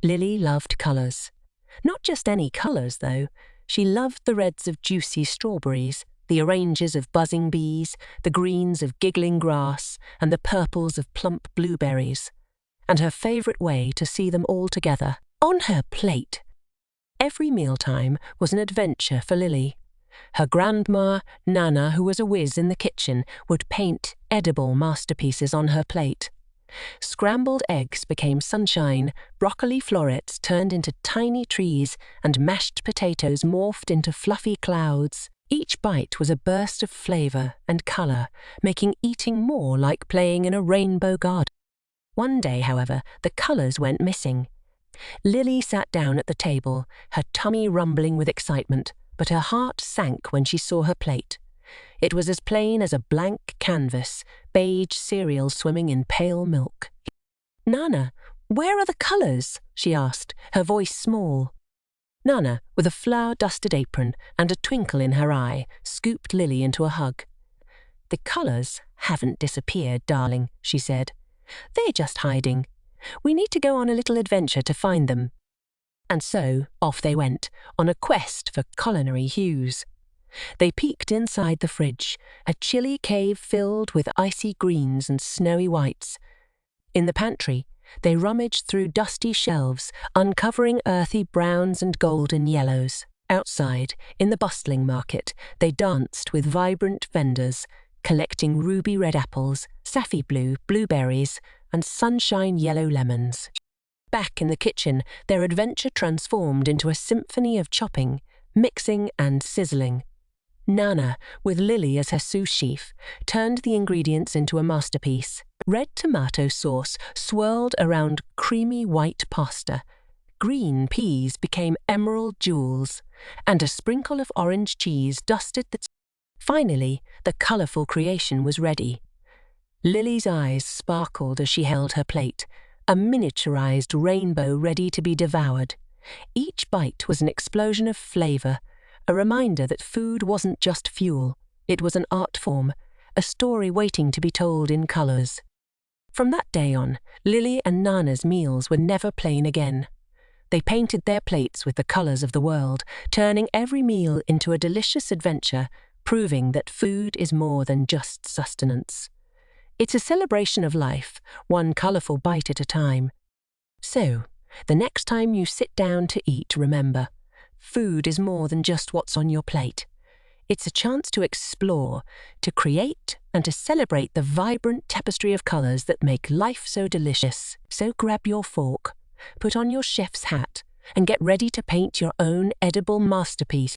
Lily loved colours. Not just any colours, though. She loved the reds of juicy strawberries, the oranges of buzzing bees, the greens of giggling grass, and the purples of plump blueberries. And her favourite way to see them all together, on her plate. Every mealtime was an adventure for Lily. Her grandma, Nana, who was a whiz in the kitchen, would paint edible masterpieces on her plate. Scrambled eggs became sunshine, broccoli florets turned into tiny trees, and mashed potatoes morphed into fluffy clouds. Each bite was a burst of flavour and colour, making eating more like playing in a rainbow garden. One day, however, the colours went missing. Lily sat down at the table, her tummy rumbling with excitement, but her heart sank when she saw her plate. It was as plain as a blank canvas, beige cereal swimming in pale milk. "Nana, where are the colours?" she asked, her voice small. Nana, with a flour-dusted apron and a twinkle in her eye, scooped Lily into a hug. "The colours haven't disappeared, darling," she said. "They're just hiding. We need to go on a little adventure to find them." And so off they went, on a quest for culinary hues. They peeked inside the fridge, a chilly cave filled with icy greens and snowy whites. In the pantry, they rummaged through dusty shelves, uncovering earthy browns and golden yellows. Outside, in the bustling market, they danced with vibrant vendors, collecting ruby red apples, saffy blue blueberries, and sunshine yellow lemons. Back in the kitchen, their adventure transformed into a symphony of chopping, mixing, and sizzling. Nana, with Lily as her sous chef, turned the ingredients into a masterpiece. Red tomato sauce swirled around creamy white pasta. Green peas became emerald jewels, and a sprinkle of orange cheese dusted the... Finally, the colourful creation was ready. Lily's eyes sparkled as she held her plate, a miniaturized rainbow ready to be devoured. Each bite was an explosion of flavour, a reminder that food wasn't just fuel, it was an art form, a story waiting to be told in colours. From that day on, Lily and Nana's meals were never plain again. They painted their plates with the colours of the world, turning every meal into a delicious adventure, proving that food is more than just sustenance. It's a celebration of life, one colourful bite at a time. So, the next time you sit down to eat, remember, food is more than just what's on your plate. It's a chance to explore, to create, and to celebrate the vibrant tapestry of colours that make life so delicious. So grab your fork, put on your chef's hat, and get ready to paint your own edible masterpiece.